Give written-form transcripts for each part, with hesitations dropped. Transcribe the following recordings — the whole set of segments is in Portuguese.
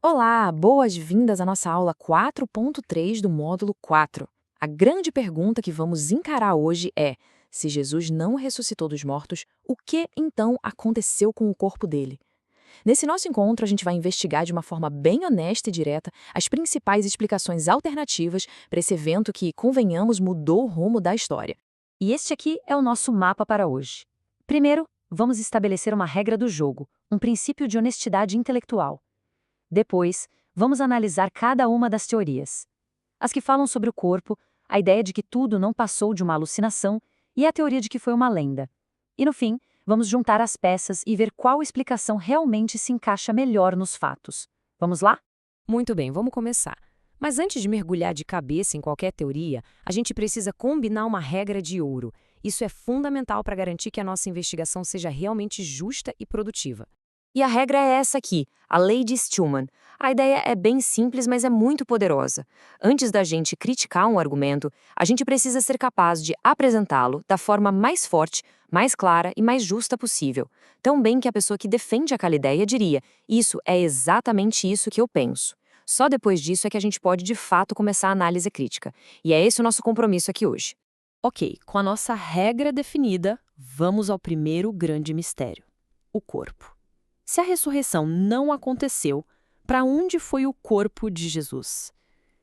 Olá, boas-vindas à nossa aula 4.3 do módulo 4. A grande pergunta que vamos encarar hoje é: se Jesus não ressuscitou dos mortos, o que então aconteceu com o corpo dele? Nesse nosso encontro, a gente vai investigar de uma forma bem honesta e direta as principais explicações alternativas para esse evento que, convenhamos, mudou o rumo da história. E este aqui é o nosso mapa para hoje. Primeiro, vamos estabelecer uma regra do jogo, um princípio de honestidade intelectual. Depois, vamos analisar cada uma das teorias. As que falam sobre o corpo, a ideia de que tudo não passou de uma alucinação e a teoria de que foi uma lenda. E no fim, vamos juntar as peças e ver qual explicação realmente se encaixa melhor nos fatos. Vamos lá? Muito bem, vamos começar. Mas antes de mergulhar de cabeça em qualquer teoria, a gente precisa combinar uma regra de ouro. Isso é fundamental para garantir que a nossa investigação seja realmente justa e produtiva. E a regra é essa aqui, a lei de Stillman. A ideia é bem simples, mas é muito poderosa. Antes da gente criticar um argumento, a gente precisa ser capaz de apresentá-lo da forma mais forte, mais clara e mais justa possível. Tão bem que a pessoa que defende aquela ideia diria: isso é exatamente isso que eu penso. Só depois disso é que a gente pode de fato começar a análise crítica. E é esse o nosso compromisso aqui hoje. Ok, com a nossa regra definida, vamos ao primeiro grande mistério: o corpo. Se a ressurreição não aconteceu, para onde foi o corpo de Jesus?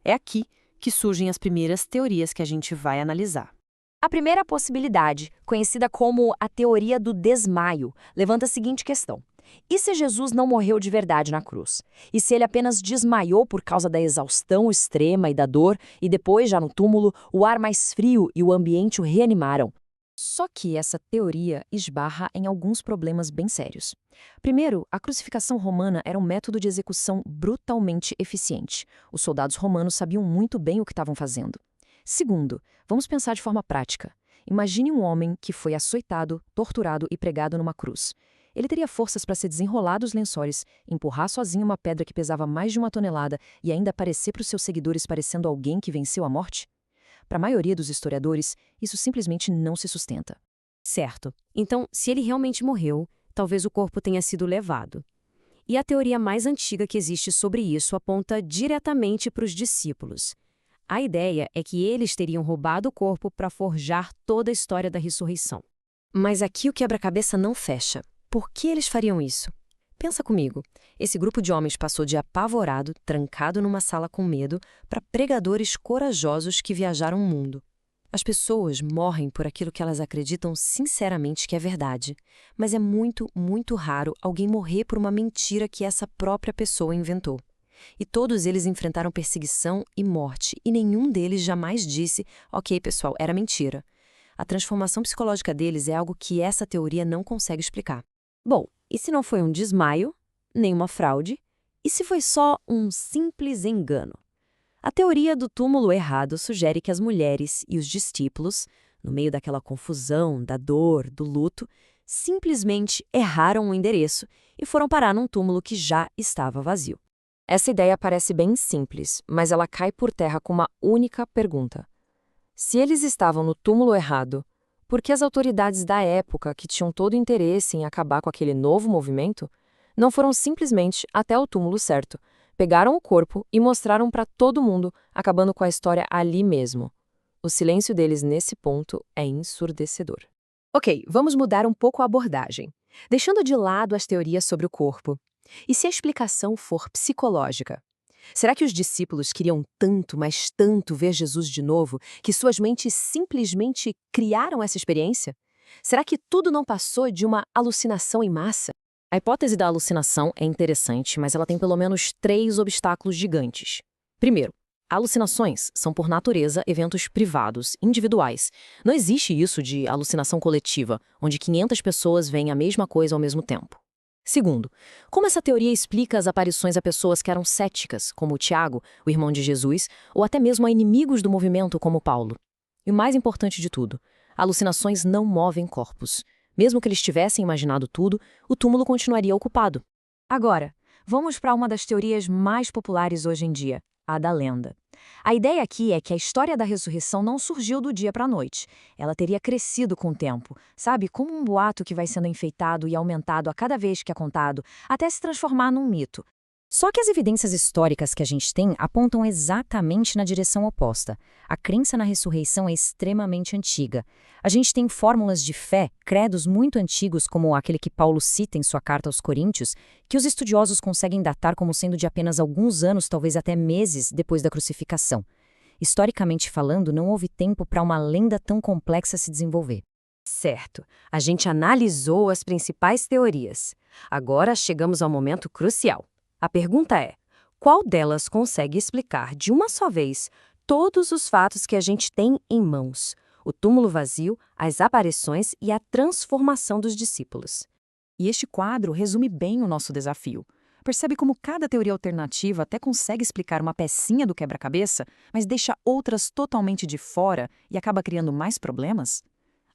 É aqui que surgem as primeiras teorias que a gente vai analisar. A primeira possibilidade, conhecida como a teoria do desmaio, levanta a seguinte questão: e se Jesus não morreu de verdade na cruz? E se ele apenas desmaiou por causa da exaustão extrema e da dor, e depois, já no túmulo, o ar mais frio e o ambiente o reanimaram? Só que essa teoria esbarra em alguns problemas bem sérios. Primeiro, a crucificação romana era um método de execução brutalmente eficiente. Os soldados romanos sabiam muito bem o que estavam fazendo. Segundo, vamos pensar de forma prática. Imagine um homem que foi açoitado, torturado e pregado numa cruz. Ele teria forças para se desenrolar dos lençóis, empurrar sozinho uma pedra que pesava mais de 1 tonelada e ainda aparecer para os seus seguidores parecendo alguém que venceu a morte? Para a maioria dos historiadores, isso simplesmente não se sustenta. Certo. Então, se ele realmente morreu, talvez o corpo tenha sido levado. E a teoria mais antiga que existe sobre isso aponta diretamente para os discípulos. A ideia é que eles teriam roubado o corpo para forjar toda a história da ressurreição. Mas aqui o quebra-cabeça não fecha. Por que eles fariam isso? Pensa comigo. Esse grupo de homens passou de apavorado, trancado numa sala com medo, para pregadores corajosos que viajaram o mundo. As pessoas morrem por aquilo que elas acreditam sinceramente que é verdade, mas é muito, muito raro alguém morrer por uma mentira que essa própria pessoa inventou. E todos eles enfrentaram perseguição e morte, e nenhum deles jamais disse: ok, pessoal, era mentira. A transformação psicológica deles é algo que essa teoria não consegue explicar. Bom, e se não foi um desmaio, nem uma fraude? E se foi só um simples engano? A teoria do túmulo errado sugere que as mulheres e os discípulos, no meio daquela confusão, da dor, do luto, simplesmente erraram o endereço e foram parar num túmulo que já estava vazio. Essa ideia parece bem simples, mas ela cai por terra com uma única pergunta. Se eles estavam no túmulo errado, por que as autoridades da época, que tinham todo o interesse em acabar com aquele novo movimento, não foram simplesmente até o túmulo certo, pegaram o corpo e mostraram para todo mundo, acabando com a história ali mesmo? O silêncio deles nesse ponto é ensurdecedor. Ok, vamos mudar um pouco a abordagem, deixando de lado as teorias sobre o corpo. E se a explicação for psicológica? Será que os discípulos queriam tanto, mas tanto ver Jesus de novo, que suas mentes simplesmente criaram essa experiência? Será que tudo não passou de uma alucinação em massa? A hipótese da alucinação é interessante, mas ela tem pelo menos 3 obstáculos gigantes. Primeiro, alucinações são, por natureza, eventos privados, individuais. Não existe isso de alucinação coletiva, onde 500 pessoas veem a mesma coisa ao mesmo tempo. Segundo, como essa teoria explica as aparições a pessoas que eram céticas, como Tiago, o irmão de Jesus, ou até mesmo a inimigos do movimento, como Paulo? E o mais importante de tudo, alucinações não movem corpos. Mesmo que eles tivessem imaginado tudo, o túmulo continuaria ocupado. Agora, vamos para uma das teorias mais populares hoje em dia, a da lenda. A ideia aqui é que a história da ressurreição não surgiu do dia para a noite. Ela teria crescido com o tempo, sabe? Como um boato que vai sendo enfeitado e aumentado a cada vez que é contado, até se transformar num mito. Só que as evidências históricas que a gente tem apontam exatamente na direção oposta. A crença na ressurreição é extremamente antiga. A gente tem fórmulas de fé, credos muito antigos, como aquele que Paulo cita em sua carta aos Coríntios, que os estudiosos conseguem datar como sendo de apenas alguns anos, talvez até meses, depois da crucificação. Historicamente falando, não houve tempo para uma lenda tão complexa se desenvolver. Certo, a gente analisou as principais teorias. Agora chegamos ao momento crucial. A pergunta é: qual delas consegue explicar de uma só vez todos os fatos que a gente tem em mãos? O túmulo vazio, as aparições e a transformação dos discípulos. E este quadro resume bem o nosso desafio. Percebe como cada teoria alternativa até consegue explicar uma pecinha do quebra-cabeça, mas deixa outras totalmente de fora e acaba criando mais problemas?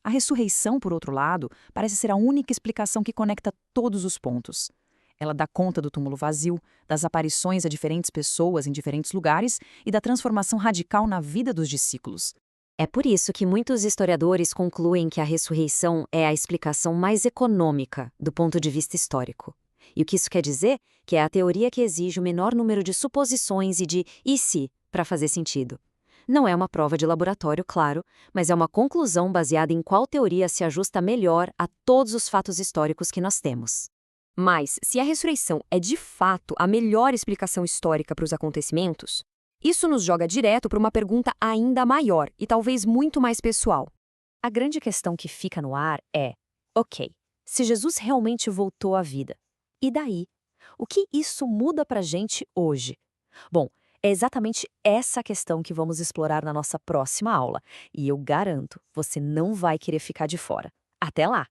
A ressurreição, por outro lado, parece ser a única explicação que conecta todos os pontos. Ela dá conta do túmulo vazio, das aparições a diferentes pessoas em diferentes lugares e da transformação radical na vida dos discípulos. É por isso que muitos historiadores concluem que a ressurreição é a explicação mais econômica do ponto de vista histórico. E o que isso quer dizer? Que é a teoria que exige o menor número de suposições e de "e se" para fazer sentido. Não é uma prova de laboratório, claro, mas é uma conclusão baseada em qual teoria se ajusta melhor a todos os fatos históricos que nós temos. Mas, se a ressurreição é de fato a melhor explicação histórica para os acontecimentos, isso nos joga direto para uma pergunta ainda maior e talvez muito mais pessoal. A grande questão que fica no ar é: ok, se Jesus realmente voltou à vida, e daí? O que isso muda para a gente hoje? Bom, é exatamente essa questão que vamos explorar na nossa próxima aula, e eu garanto, você não vai querer ficar de fora. Até lá!